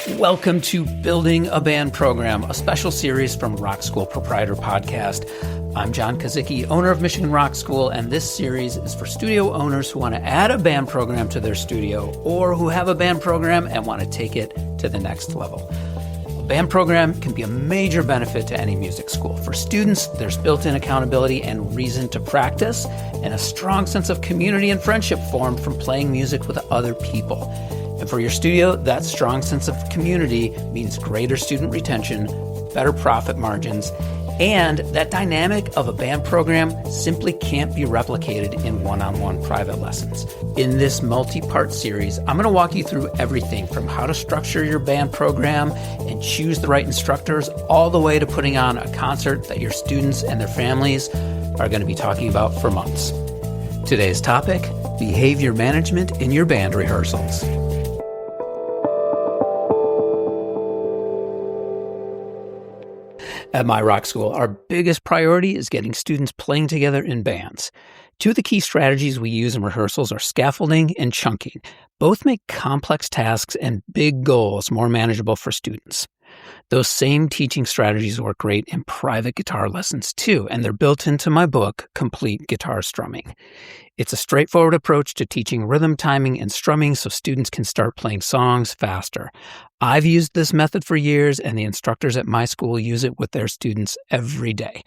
Welcome to Building a Band Program, a special series from Rock School Proprietor Podcast. I'm John Kazicki, owner of Michigan Rock School, and this series is for studio owners who want to add a band program to their studio or who have a band program and want to take it to the next level. A band program can be a major benefit to any music school. For students, there's built-in accountability and reason to practice, and a strong sense of community and friendship formed from playing music with other people. And for your studio, that strong sense of community means greater student retention, better profit margins, and that dynamic of a band program simply can't be replicated in one-on-one private lessons. In this multi-part series, I'm going to walk you through everything from how to structure your band program and choose the right instructors, all the way to putting on a concert that your students and their families are going to be talking about for months. Today's topic, behavior management in your band rehearsals. At my rock school, our biggest priority is getting students playing together in bands. Two of the key strategies we use in rehearsals are scaffolding and chunking. Both make complex tasks and big goals more manageable for students. Those same teaching strategies work great in private guitar lessons too, and they're built into my book, Complete Guitar Strumming. It's a straightforward approach to teaching rhythm, timing, and strumming so students can start playing songs faster. I've used this method for years, and the instructors at my school use it with their students every day.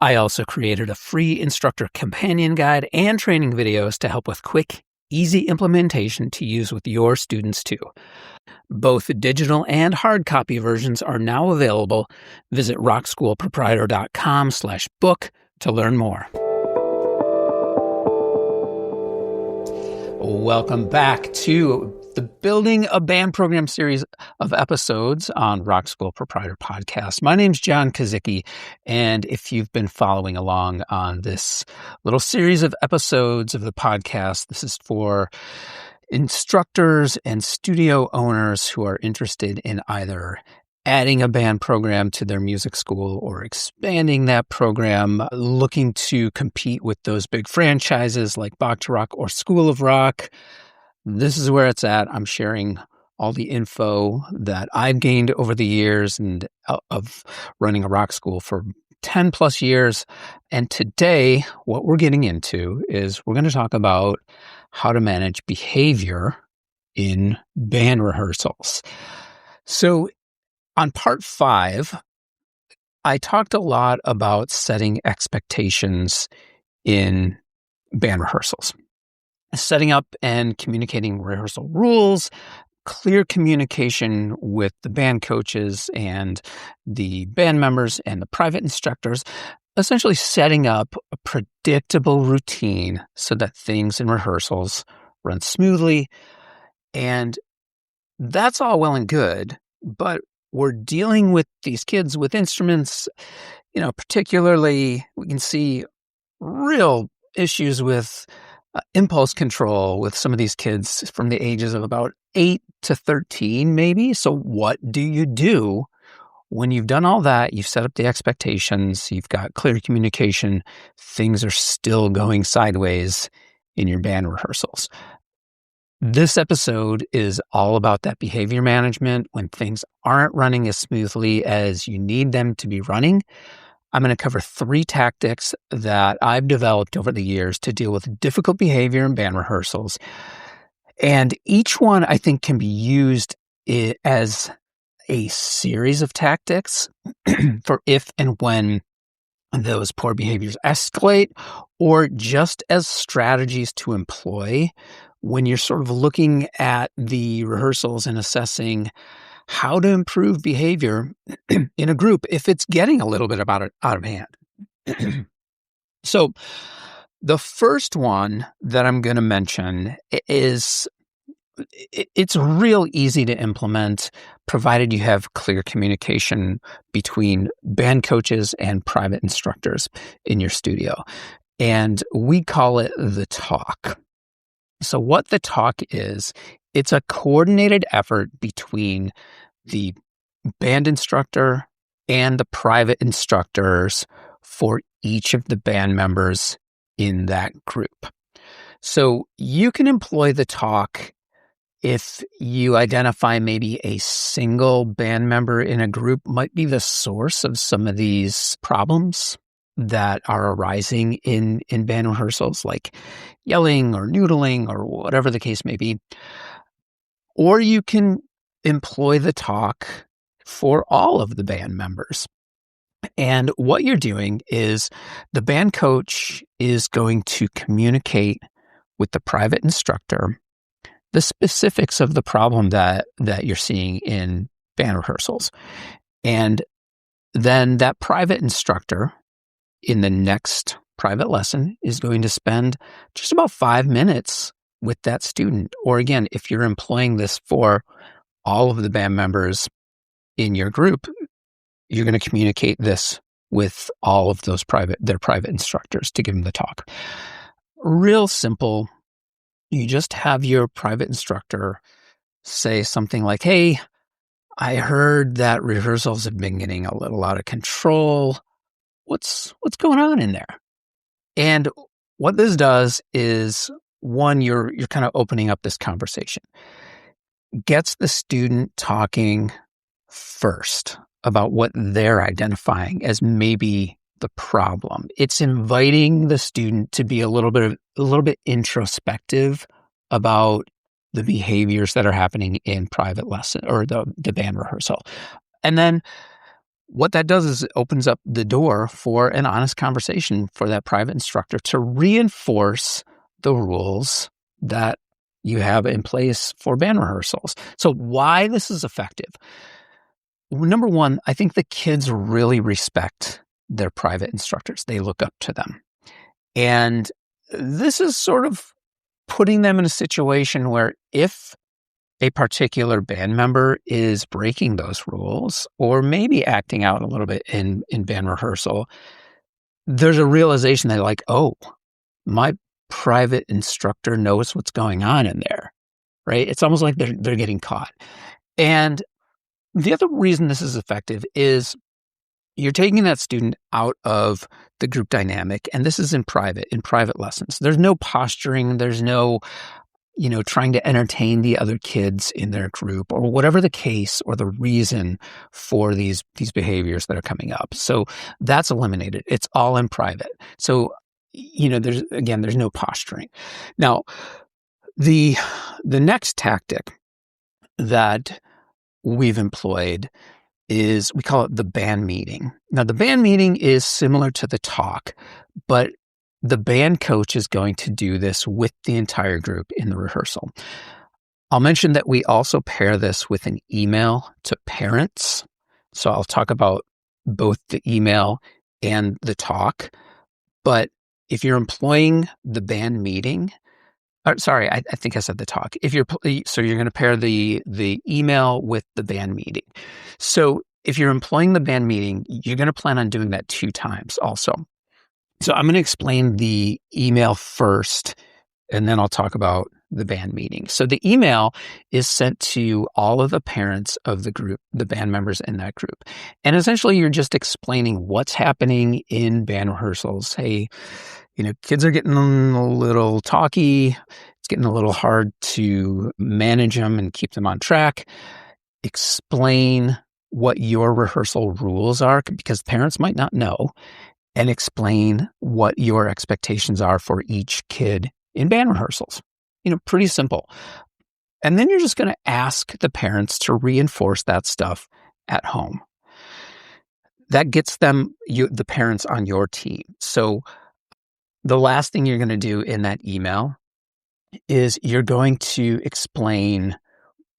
I also created a free instructor companion guide and training videos to help with quick, easy implementation to use with your students too. Both digital and hard copy versions are now available. Visit rockschoolproprietor.com/book to learn more. Welcome back to the Building a Band Program series of episodes on Rock School Proprietor Podcast. My name's John Kazicki, and if you've been following along on this little series of episodes of the podcast, this is for instructors and studio owners who are interested in either adding a band program to their music school or expanding that program, looking to compete with those big franchises like Bach to Rock or School of Rock. This is where it's at. I'm sharing all the info that I've gained over the years and of running a rock school for 10 plus years. And today, what we're getting into is we're going to talk about how to manage behavior in band rehearsals. So on part 5, I talked a lot about setting expectations in band rehearsals, setting up and communicating rehearsal rules, clear communication with the band coaches and the band members and the private instructors, essentially setting up a predictable routine so that things in rehearsals run smoothly. And that's all well and good, but we're dealing with these kids with instruments, particularly we can see real issues with impulse control with some of these kids from the ages of about 8 to 13, maybe. So what do you do when you've done all that? You've set up the expectations, you've got clear communication, things are still going sideways in your band rehearsals. This episode is all about that behavior management when things aren't running as smoothly as you need them to be running. I'm going to cover 3 tactics that I've developed over the years to deal with difficult behavior in band rehearsals. And each one, I think, can be used as a series of tactics for if and when those poor behaviors escalate, or just as strategies to employ when you're sort of looking at the rehearsals and assessing how to improve behavior in a group if it's getting a little bit out of hand. So the first one that I'm going to mention is it's real easy to implement, provided you have clear communication between band coaches and private instructors in your studio. And we call it the talk. So what the talk is, it's a coordinated effort between the band instructor and the private instructors for each of the band members in that group. So you can employ the talk if you identify maybe a single band member in a group might be the source of some of these problems that are arising in band rehearsals, like yelling or noodling or whatever the case may be. Or you can employ the talk for all of the band members. And what you're doing is the band coach is going to communicate with the private instructor the specifics of the problem that you're seeing in band rehearsals. And then that private instructor in the next private lesson is going to spend just about 5 minutes with that student. Or again, if you're employing this for all of the band members in your group, you're going to communicate this with all of their private instructors to give them the talk. Real simple. You just have your private instructor say something like, "Hey, I heard that rehearsals have been getting a little out of control. What's going on in there?" And what this does is, one, you're kind of opening up this conversation. Gets the student talking first about what they're identifying as maybe the problem. It's inviting the student to be a little bit introspective about the behaviors that are happening in private lesson or the band rehearsal. And then what that does is it opens up the door for an honest conversation for that private instructor to reinforce the rules that you have in place for band rehearsals. So why this is effective? Number one, I think the kids really respect their private instructors. They look up to them. And this is sort of putting them in a situation where if a particular band member is breaking those rules or maybe acting out a little bit in band rehearsal, there's a realization that like, oh, my private instructor knows what's going on in there, right? It's almost like they're getting caught. And the other reason this is effective is you're taking that student out of the group dynamic, and this is in private lessons. There's no posturing. There's no, trying to entertain the other kids in their group or whatever the case or the reason for these behaviors that are coming up. So that's eliminated. It's all in private. So, there's no posturing. Now, the next tactic that we've employed is we call it the band meeting. Now, the band meeting is similar to the talk, but the band coach is going to do this with the entire group in the rehearsal. I'll mention that we also pair this with an email to parents. So I'll talk about both the email and the talk. But if you're employing the band meeting, I think I said the talk. You're going to pair the email with the band meeting. So if you're employing the band meeting, you're going to plan on doing that 2 times also. So I'm going to explain the email first, and then I'll talk about the band meeting. So the email is sent to all of the parents of the group, the band members in that group. And essentially you're just explaining what's happening in band rehearsals. Hey, kids are getting a little talky. It's getting a little hard to manage them and keep them on track. Explain what your rehearsal rules are, because parents might not know, and explain what your expectations are for each kid in band rehearsals. Pretty simple. And then you're just going to ask the parents to reinforce that stuff at home. That gets the parents on your team. So the last thing you're going to do in that email is you're going to explain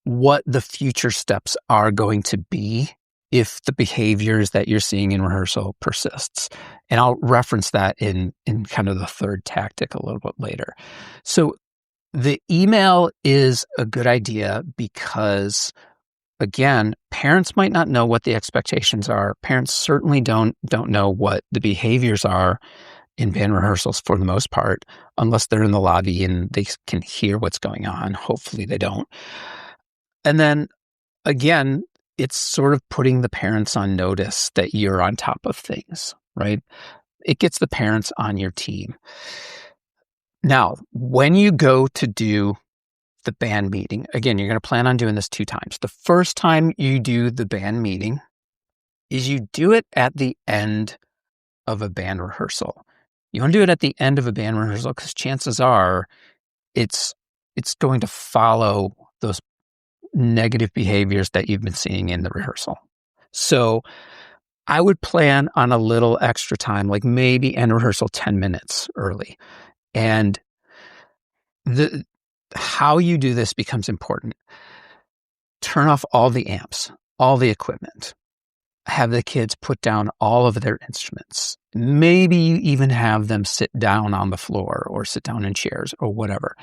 what the future steps are going to be if the behaviors that you're seeing in rehearsal persists. And I'll reference that in kind of the third tactic a little bit later. So the email is a good idea because, again, parents might not know what the expectations are. Parents certainly don't know what the behaviors are in band rehearsals for the most part, unless they're in the lobby and they can hear what's going on. Hopefully they don't. And then, again, it's sort of putting the parents on notice that you're on top of things, right? It gets the parents on your team. Now, when you go to do the band meeting. Again, you're going to plan on doing this 2 times. The first time you do the band meeting is you do it at the end of a band rehearsal. You want to do it at the end of a band rehearsal because chances are it's going to follow those negative behaviors that you've been seeing in the rehearsal. So I would plan on a little extra time, like maybe end rehearsal 10 minutes early. And how you do this becomes important. Turn off all the amps, all the equipment. Have the kids put down all of their instruments. Maybe you even have them sit down on the floor or sit down in chairs or whatever.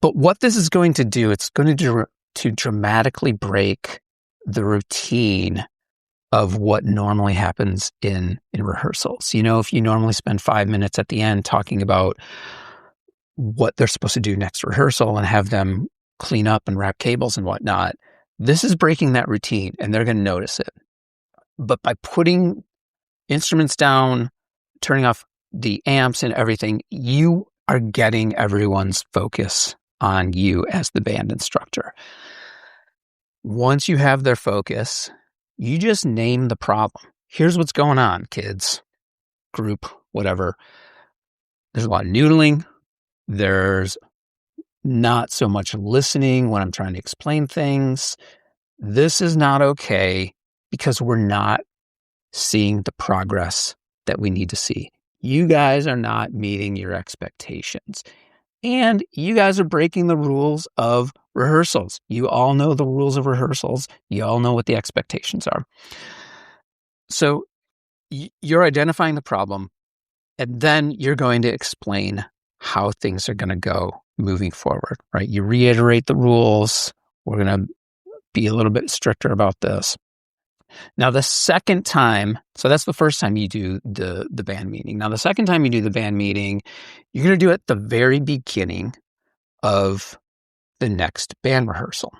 But what this is going to do, it's going to dramatically break the routine of what normally happens in rehearsals. If you normally spend 5 minutes at the end talking about what they're supposed to do next rehearsal and have them clean up and wrap cables and whatnot, this is breaking that routine and they're going to notice it. But by putting instruments down, turning off the amps and everything, you are getting everyone's focus on you as the band instructor. Once you have their focus, you just name the problem. Here's what's going on, kids, group, whatever. There's a lot of noodling. There's not so much listening when I'm trying to explain things. This is not okay because we're not seeing the progress that we need to see. You guys are not meeting your expectations. And you guys are breaking the rules of rehearsals. You all know the rules of rehearsals. You all know what the expectations are. So you're identifying the problem, and then you're going to explain how things are going to go moving forward, right? You reiterate the rules. We're going to be a little bit stricter about this. Now, the second time, so that's the first time you do the band meeting. Now, the second time you do the band meeting, you're going to do it at the very beginning of the next band rehearsal.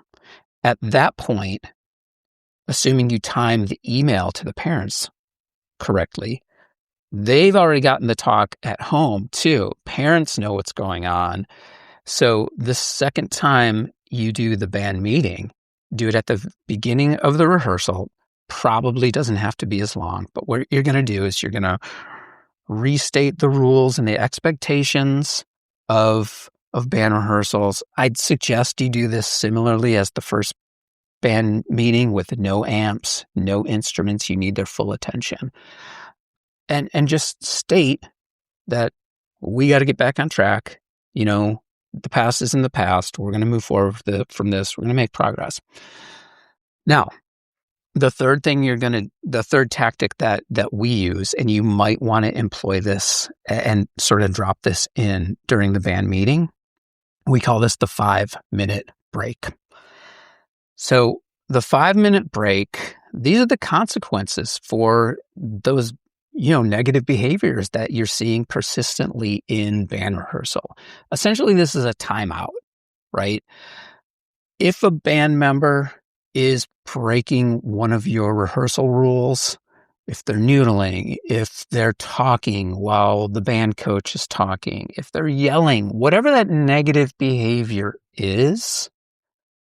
At that point, assuming you time the email to the parents correctly, they've already gotten the talk at home too. Parents know what's going on. So the second time you do the band meeting, do it at the beginning of the rehearsal. Probably doesn't have to be as long, but what you're going to do is you're going to restate the rules and the expectations of band rehearsals. I'd suggest you do this similarly as the first band meeting with no amps, no instruments. You need their full attention. And just state that we got to get back on track. The past is in the past. We're going to move forward from this. We're going to make progress. Now, the third tactic that we use, and you might want to employ this and sort of drop this in during the band meeting, we call this the 5-minute break. So the 5-minute break, these are the consequences for those, negative behaviors that you're seeing persistently in band rehearsal. Essentially, this is a timeout, right? If a band member is breaking one of your rehearsal rules, if they're noodling, if they're talking while the band coach is talking, if they're yelling, whatever that negative behavior is,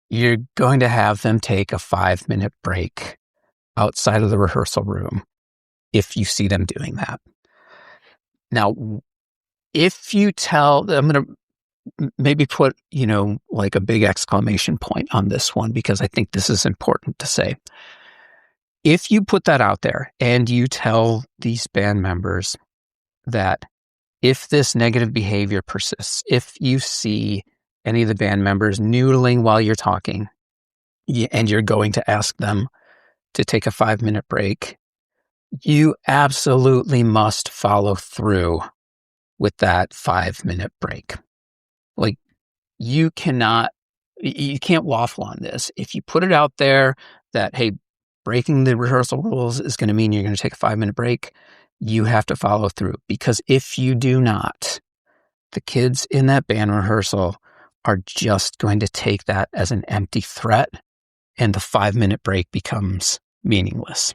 you're going to have them take a 5-minute break outside of the rehearsal room if you see them doing that. Now, if you tell, I'm going to maybe put, like a big exclamation point on this one, because I think this is important to say. If you put that out there and you tell these band members that if this negative behavior persists, if you see any of the band members noodling while you're talking, and you're going to ask them to take a 5-minute break, you absolutely must follow through with that 5-minute break. Like, you can't waffle on this. If you put it out there that, hey, breaking the rehearsal rules is going to mean you're going to take a 5-minute break, you have to follow through. Because if you do not, the kids in that band rehearsal are just going to take that as an empty threat, and the 5-minute break becomes meaningless.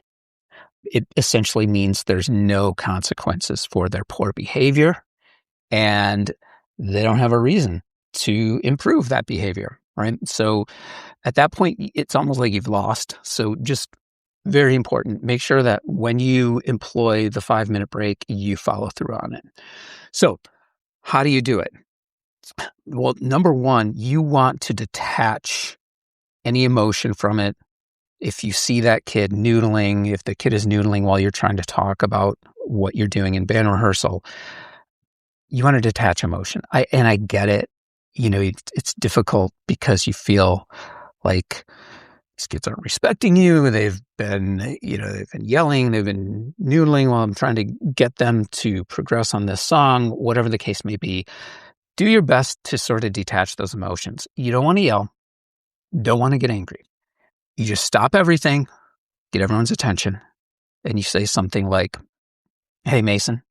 It essentially means there's no consequences for their poor behavior, and they don't have a reason to improve that behavior. right? So at that point, it's almost like you've lost. So just very important. Make sure that when you employ the 5-minute break, you follow through on it. So how do you do it? Well, number one, you want to detach any emotion from it. If you see that kid noodling, if the kid is noodling while you're trying to talk about what you're doing in band rehearsal, you want to detach emotion. I get it. It's difficult because you feel like these kids aren't respecting you. They've been yelling, they've been noodling while I'm trying to get them to progress on this song, whatever the case may be. Do your best to sort of detach those emotions. You don't want to yell, don't want to get angry. You just stop everything, get everyone's attention, and you say something like, "Hey, Mason,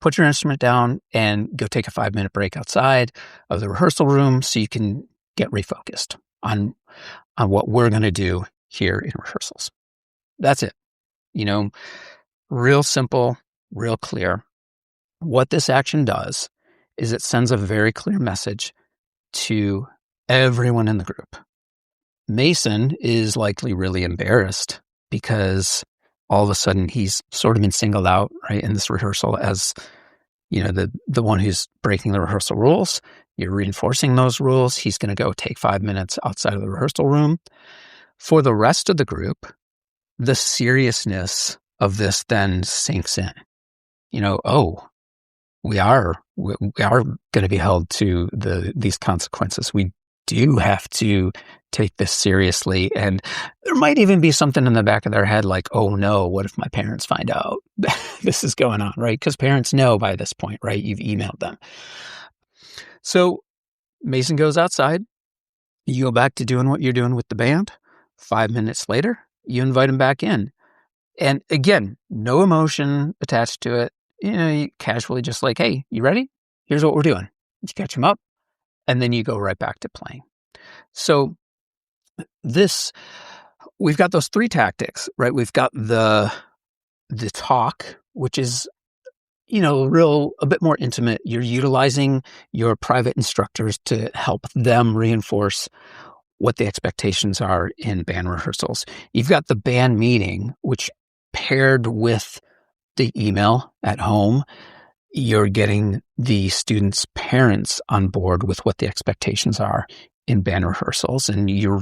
put your instrument down and go take a 5-minute break outside of the rehearsal room so you can get refocused on what we're going to do here in rehearsals." That's it. Real simple, real clear. What this action does is it sends a very clear message to everyone in the group. Mason is likely really embarrassed because all of a sudden he's sort of been singled out, right, in this rehearsal as, the one who's breaking the rehearsal rules. You're reinforcing those rules. He's going to go take 5 minutes outside of the rehearsal room. For the rest of the group, the seriousness of this then sinks in. Oh, we are going to be held to these consequences. We do have to take this seriously. And there might even be something in the back of their head like, oh no, what if my parents find out this is going on, right? Because parents know by this point, right? You've emailed them. So Mason goes outside. You go back to doing what you're doing with the band. 5 minutes later, you invite him back in. And again, no emotion attached to it. You casually just like, hey, you ready? Here's what we're doing. You catch him up, and then you go right back to playing. So we've got those 3 tactics, right? We've got the talk, which is, a bit more intimate. You're utilizing your private instructors to help them reinforce what the expectations are in band rehearsals. You've got the band meeting, which paired with the email at home, you're getting the students' parents on board with what the expectations are in band rehearsals, and you're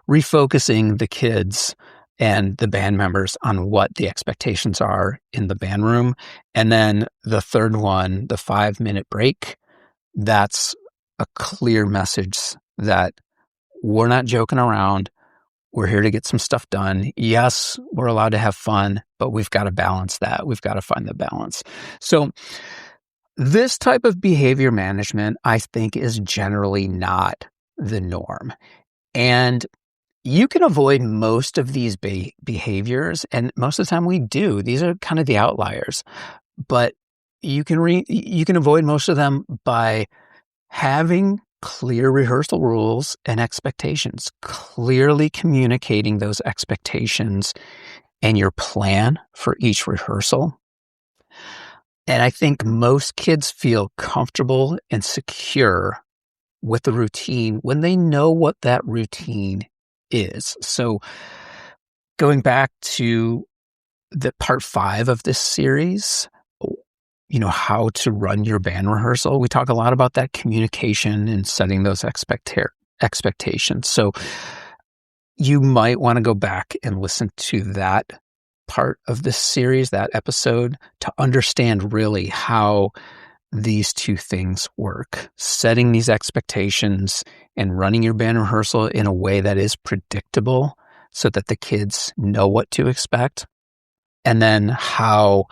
refocusing the kids and the band members on what the expectations are in the band room. And then the third one, the 5-minute break, that's a clear message that we're not joking around. We're here to get some stuff done. Yes, we're allowed to have fun, but we've got to balance that. We've got to find the balance. So this type of behavior management, I think, is generally not the norm. And you can avoid most of these behaviors, and most of the time we do. These are kind of the outliers. But you can avoid most of them by having clear rehearsal rules and expectations, clearly communicating those expectations and your plan for each rehearsal. And I think most kids feel comfortable and secure with the routine when they know what that routine is. So going back to the part 5 of this series, how to run your band rehearsal. We talk a lot about that communication and setting those expectations. So you might want to go back and listen to that part of this series, that episode, to understand really how these 2 things work. Setting these expectations and running your band rehearsal in a way that is predictable so that the kids know what to expect. And then how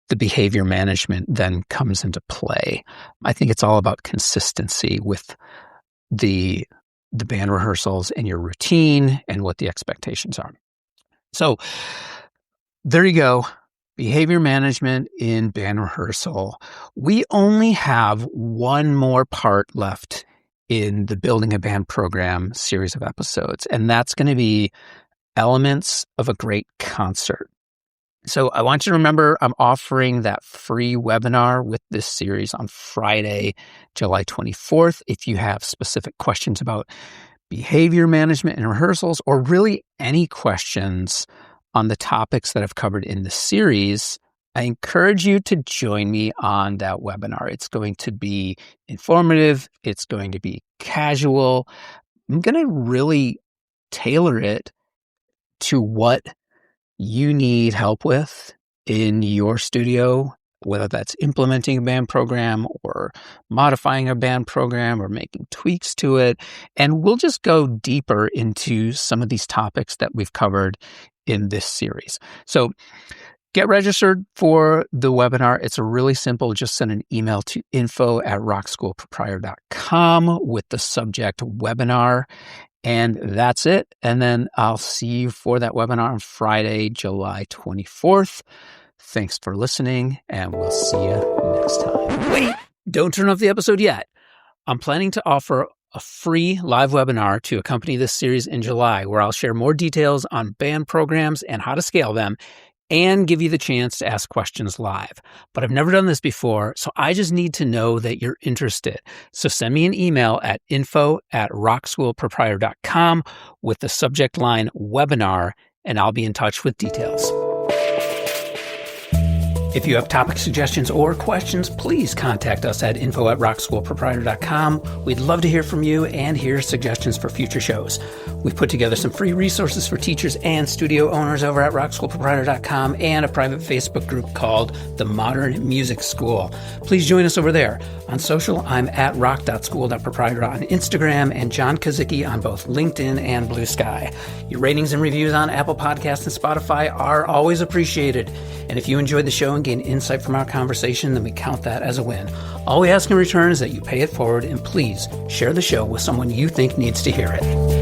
the behavior management then comes into play. I think it's all about consistency with the band rehearsals and your routine and what the expectations are. So there you go. Behavior management in band rehearsal. We only have one more part left in the Building a Band Program series of episodes, and that's going to be elements of a great concert. So I want you to remember I'm offering that free webinar with this series on Friday, July 24th. If you have specific questions about behavior management and rehearsals, or really any questions on the topics that I've covered in the series, I encourage you to join me on that webinar. It's going to be informative. It's going to be casual. I'm going to really tailor it to what you need help with in your studio, whether that's implementing a band program or modifying a band program or making tweaks to it. And we'll just go deeper into some of these topics that we've covered in this series. So get registered for the webinar. It's really simple. Just send an email to info@rockschoolproprietor.com with the subject webinar. And that's it. And then I'll see you for that webinar on Friday, July 24th. Thanks for listening, and we'll see you next time. Wait, don't turn off the episode yet. I'm planning to offer a free live webinar to accompany this series in July, where I'll share more details on band programs and how to scale them, and give you the chance to ask questions live. But I've never done this before, so I just need to know that you're interested. So send me an email at info@rockschoolproprietor.com with the subject line webinar, and I'll be in touch with details. If you have topic suggestions or questions, please contact us at info@rockschoolproprietor.com. We'd love to hear from you and hear suggestions for future shows. We've put together some free resources for teachers and studio owners over at rockschoolproprietor.com and a private Facebook group called The Modern Music School. Please join us over there. On social, I'm at rock.school.proprietor on Instagram and John Kazicki on both LinkedIn and Blue Sky. Your ratings and reviews on Apple Podcasts and Spotify are always appreciated. And if you enjoyed the show and gain insight from our conversation, then we count that as a win. All we ask in return is that you pay it forward, and please share the show with someone you think needs to hear it.